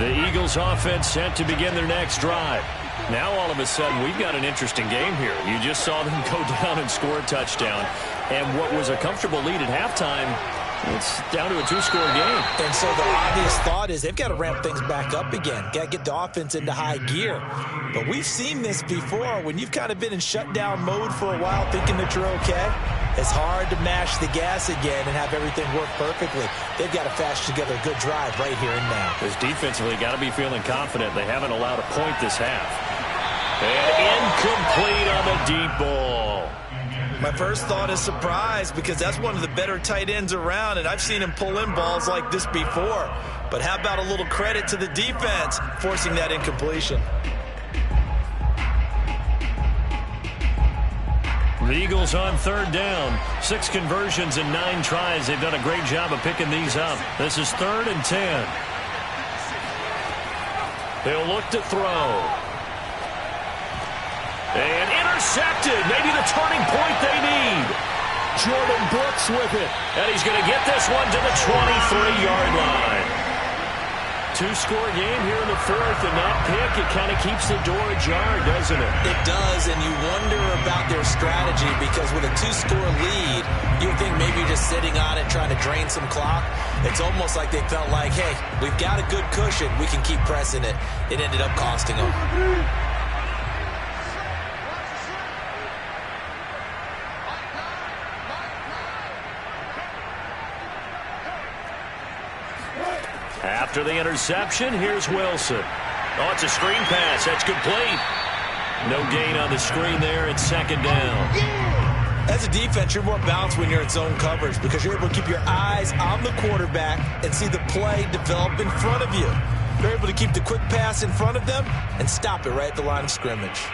The Eagles offense set to begin their next drive. Now all of a sudden we've got an interesting game here. You just saw them go down and score a touchdown. And what was a comfortable lead at halftime, it's down to a 2-score game. And so the obvious thought is they've got to ramp things back up again. Got to get the offense into high gear. But we've seen this before. When you've kind of been in shutdown mode for a while thinking that you're okay, it's hard to mash the gas again and have everything work perfectly. They've got to fashion together a good drive right here and now. Because defensively, got to be feeling confident. They haven't allowed a point this half. And incomplete on the deep ball. My first thought is surprise because that's one of the better tight ends around, and I've seen him pull in balls like this before. But how about a little credit to the defense forcing that incompletion? The Eagles on third down. 6 conversions in 9 tries. They've done a great job of picking these up. This is 3rd and 10. They'll look to throw. And intercepted. Maybe the turning point they need. Jordan Brooks with it. And he's going to get this one to the 23-yard line. 2-score game here in the 4th, and that pick, it kind of keeps the door ajar, doesn't it? It does, and you wonder about their strategy because with a 2-score lead, you would think maybe you're just sitting on it trying to drain some clock. It's almost like they felt like, hey, we've got a good cushion. We can keep pressing it. It ended up costing them. After the interception, here's Wilson. Oh, it's a screen pass. That's complete. No gain on the screen there. It's 2nd down. As a defense, you're more balanced when you're in zone coverage because you're able to keep your eyes on the quarterback and see the play develop in front of you. You're able to keep the quick pass in front of them and stop it right at the line of scrimmage.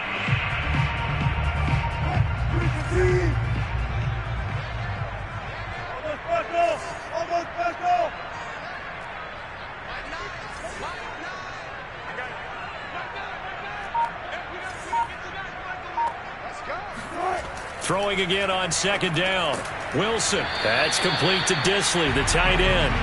Throwing again on 2nd down. Wilson. That's complete to Disley, the tight end.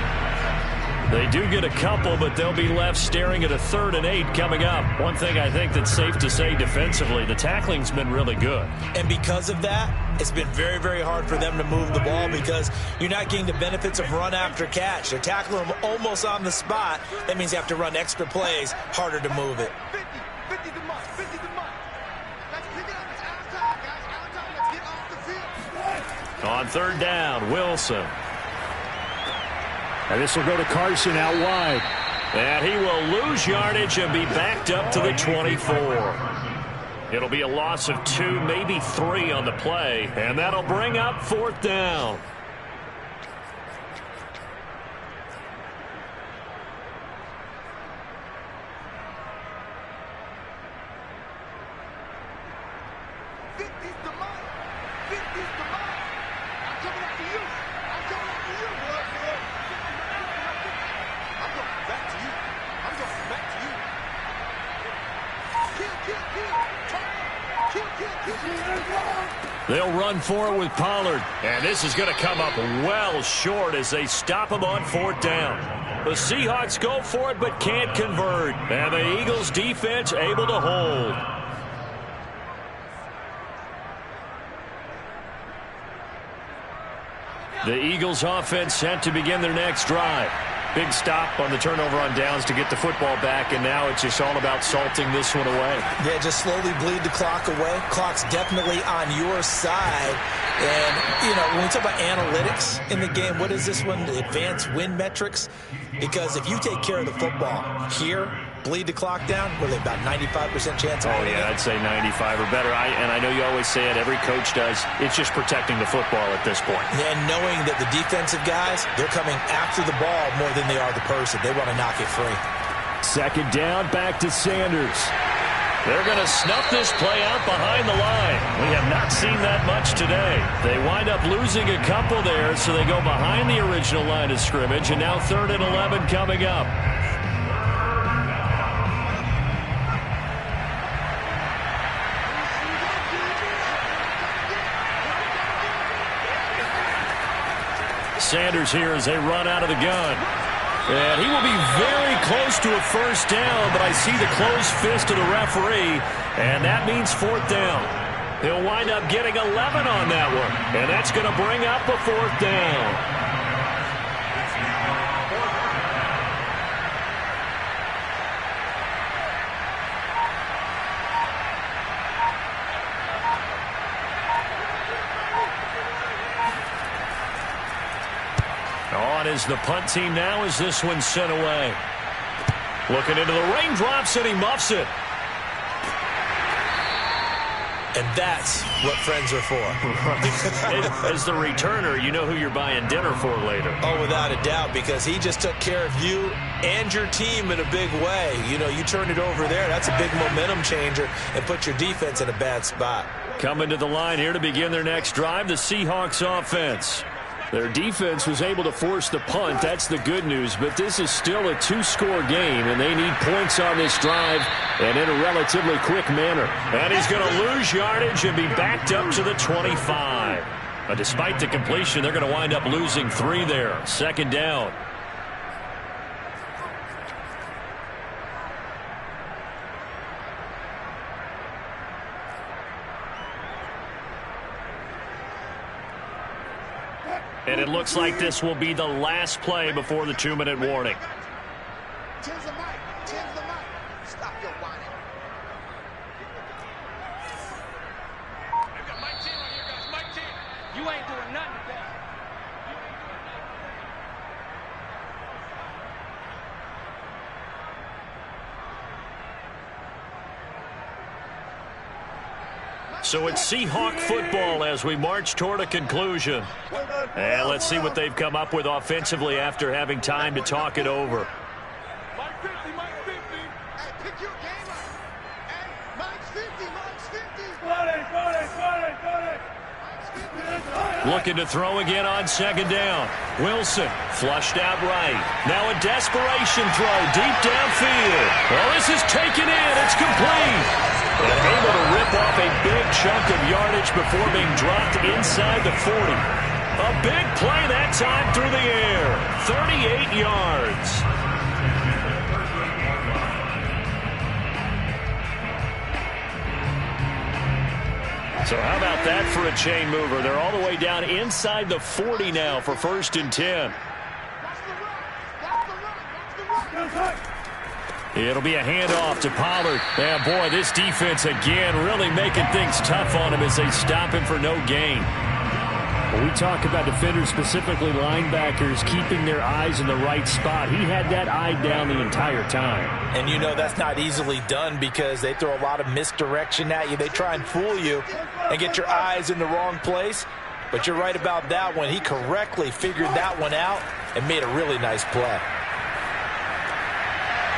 They do get a couple, but they'll be left staring at a 3rd and 8 coming up. One thing I think that's safe to say defensively, the tackling's been really good. And because of that, it's been very, very hard for them to move the ball because you're not getting the benefits of run after catch. They're tackling them almost on the spot. That means you have to run extra plays, harder to move it. 50 to Mike, 50 to Mike. Let's pick it up. It's out of time, guys. Out of time. Let's get off the field. On 3rd down, Wilson. And this will go to Carson out wide. And he will lose yardage and be backed up to the 24. It'll be a loss of 2, maybe 3 on the play. And that'll bring up 4th down. They'll run forward with Pollard. And this is going to come up well short as they stop him on 4th down. The Seahawks go for it but can't convert. And the Eagles defense able to hold. The Eagles offense set to begin their next drive. Big stop on the turnover on downs to get the football back, and now it's just all about salting this one away. Yeah, just slowly bleed the clock away. Clock's definitely on your side. And, you know, when we talk about analytics in the game, what is this one? The advanced win metrics? Because if you take care of the football here, bleed the clock down, really about 95% chance of winning. Oh, yeah, I'd say 95 or better. And I know you always say it, every coach does. It's just protecting the football at this point. And knowing that the defensive guys, they're coming after the ball more than they are the person. They want to knock it free. 2nd down, back to Sanders. They're going to snuff this play out behind the line. We have not seen that much today. They wind up losing a couple there, so they go behind the original line of scrimmage, and now 3rd and 11 coming up. Sanders here as they run out of the gun. And he will be very close to a 1st down, but I see the closed fist of the referee, and that means 4th down. He'll wind up getting 11 on that one, and that's going to bring up a 4th down. On is the punt team now as this one's sent away. Looking into the raindrops, and he muffs it. And that's what friends are for. As the returner, you know who you're buying dinner for later. Oh, without a doubt, because he just took care of you and your team in a big way. You know, you turned it over there. That's a big momentum changer and put your defense in a bad spot. Coming to the line here to begin their next drive, the Seahawks offense. Their defense was able to force the punt. That's the good news. But this is still a two-score game, and they need points on this drive and in a relatively quick manner. And he's going to lose yardage and be backed up to the 25. But despite the completion, they're going to wind up losing 3 there. Second down. And it looks like this will be the last play before the 2-minute warning. Tens the mic. Tens the mic. Stop your whining. I've got Mike 10 right here, guys. Mike 10. You ain't doing nothing today. So it's Seahawk football as we march toward a conclusion. And let's see what they've come up with offensively after having time to talk it over. Mike 50, Mike 50. Hey, pick your game up. Hey, Mike's 50, Mike's 50. Got it. Looking to throw again on second down. Wilson flushed out right. Now a desperation throw deep downfield. Well, this is taken in. It's complete. And able to rip off a big chunk of yardage before being dropped inside the 40. A big play that time through the air. 38 yards. So how about that for a chain mover? They're all the way down inside the 40 now for 1st and 10. It'll be a handoff to Pollard. Yeah, boy, this defense again really making things tough on him as they stop him for no gain. When we talk about defenders, specifically linebackers, keeping their eyes in the right spot, he had that eye down the entire time. And you know that's not easily done because they throw a lot of misdirection at you. They try and fool you and get your eyes in the wrong place. But you're right about that one. He correctly figured that one out and made a really nice play.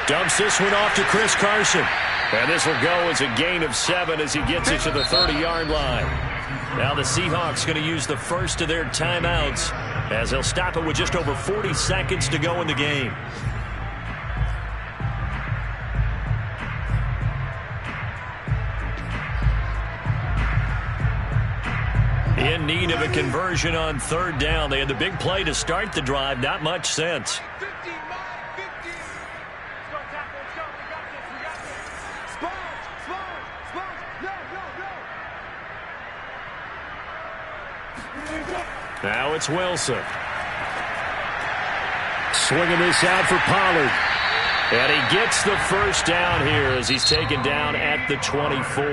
Dumps this one off to Chris Carson. And this will go as a gain of 7 as he gets it to the 30-yard line. Now the Seahawks going to use the first of their timeouts as they'll stop it with just over 40 seconds to go in the game. In need of a conversion on 3rd down. They had the big play to start the drive. Not much sense. 50, Mike 50. Let's go, tackle. Let's go. We got this. We got this. Spurs. No. Now it's Wilson. Swinging this out for Pollard. And he gets the first down here as he's taken down at the 24.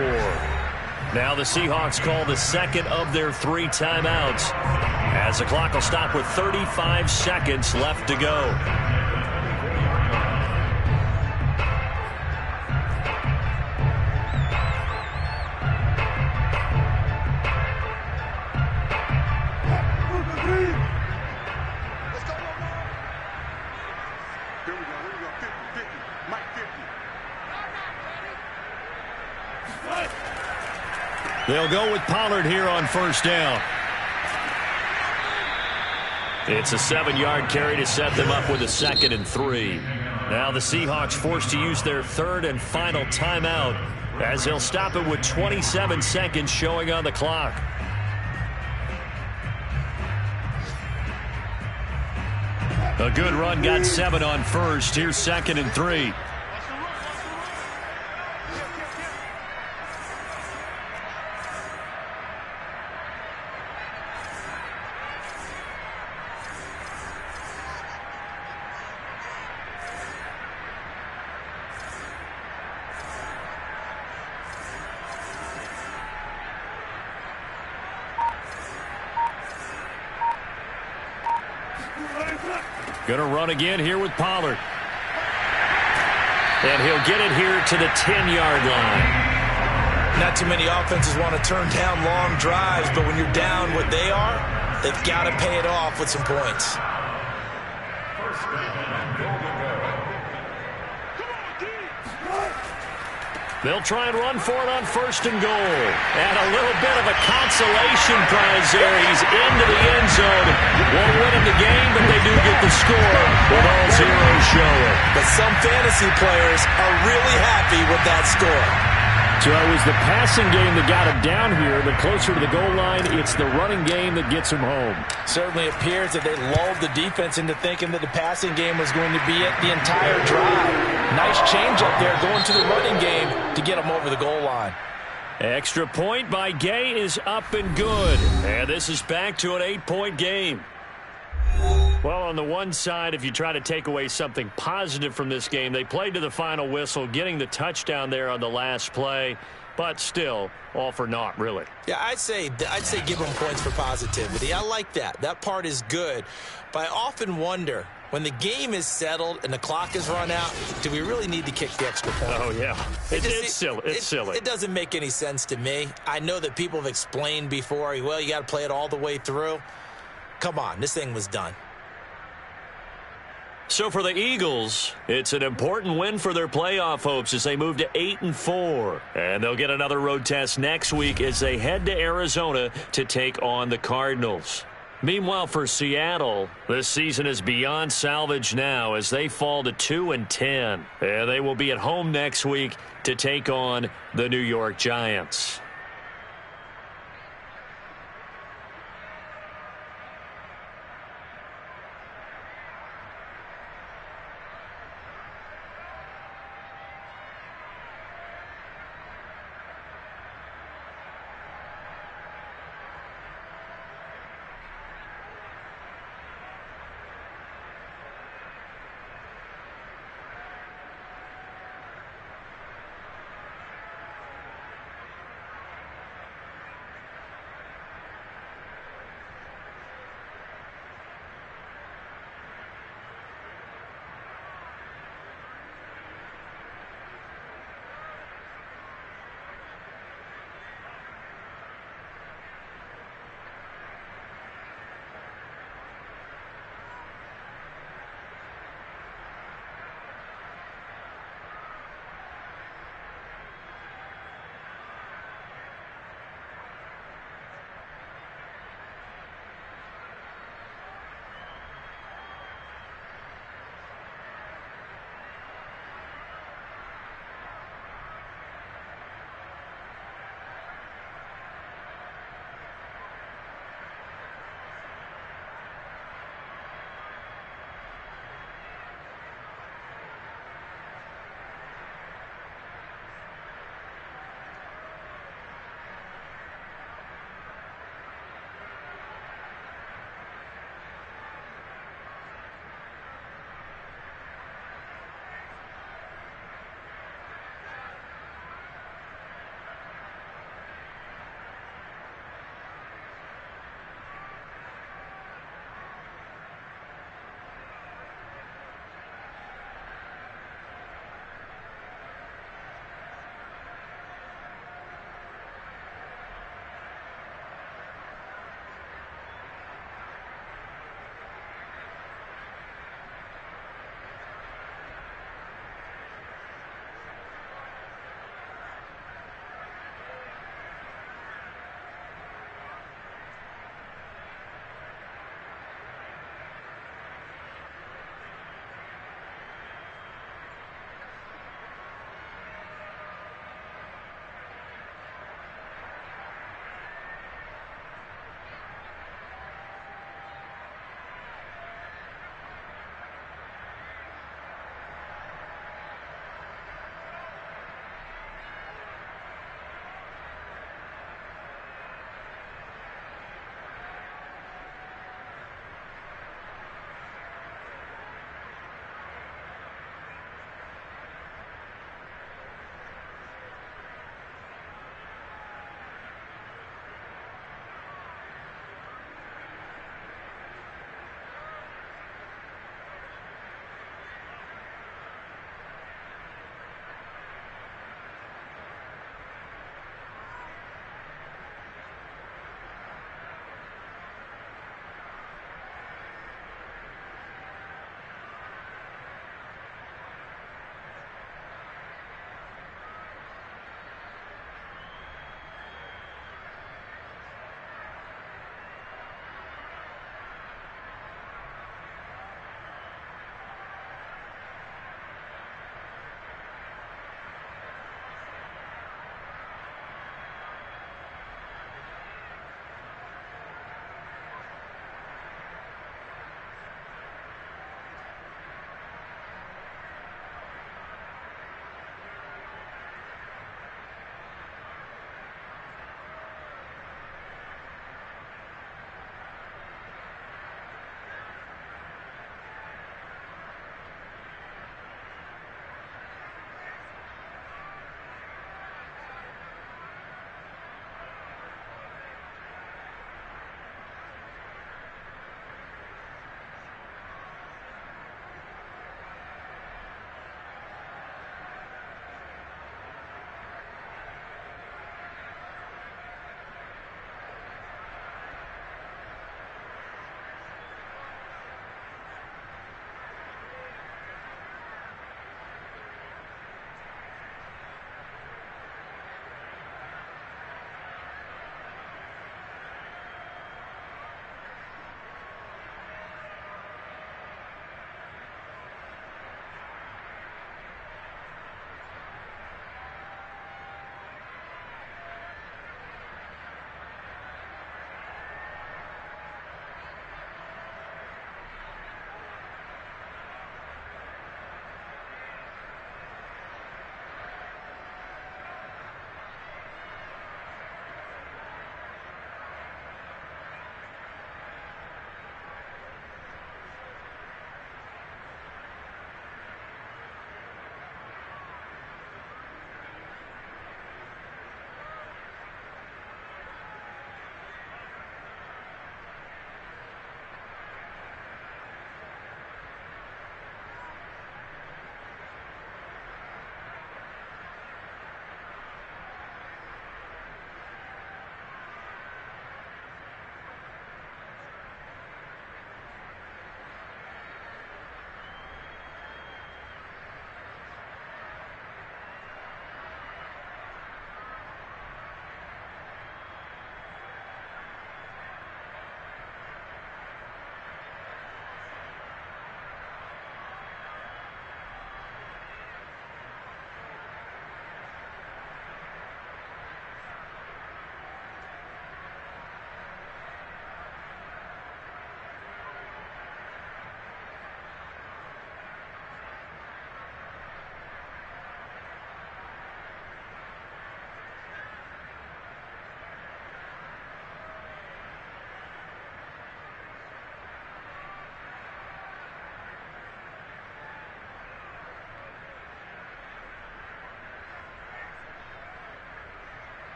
Now the Seahawks call the second of their 3 timeouts as the clock will stop with 35 seconds left to go. Here we go. 50. Mike 50. They'll go with Pollard here on 1st down. It's a 7-yard carry to set them up with a 2nd and 3. Now the Seahawks forced to use their 3rd and final timeout as they'll stop it with 27 seconds showing on the clock. A good run got 7 on 1st. Here's 2nd and 3. Going to run again here with Pollard. And he'll get it here to the 10-yard line. Not too many offenses want to turn down long drives, but when you're down what they are, they've got to pay it off with some points. They'll try and run for it on 1st and goal. And a little bit of a consolation prize there. He's into the end zone. Won't win him the game, but they do get the score with all zeros showing. But some fantasy players are really happy with that score. So it was the passing game that got him down here, but closer to the goal line, it's the running game that gets him home. Certainly appears that they lulled the defense into thinking that the passing game was going to be it the entire drive. Nice change up there going to the running game to get him over the goal line. Extra point by Gay is up and good. And this is back to an 8-point game. Well, on the one side, if you try to take away something positive from this game, they played to the final whistle, getting the touchdown there on the last play, but still, all for naught, really. Yeah, I'd say give them points for positivity. I like that. That part is good. But I often wonder, when the game is settled and the clock is run out, do we really need to kick the extra point? Oh, yeah. It's silly. It's silly. It doesn't make any sense to me. I know that people have explained before, well, you got to play it all the way through. Come on, this thing was done. So for the Eagles, it's an important win for their playoff hopes as they move to 8-4. And they'll get another road test next week as they head to Arizona to take on the Cardinals. Meanwhile, for Seattle, this season is beyond salvage now as they fall to 2-10. And they will be at home next week to take on the New York Giants.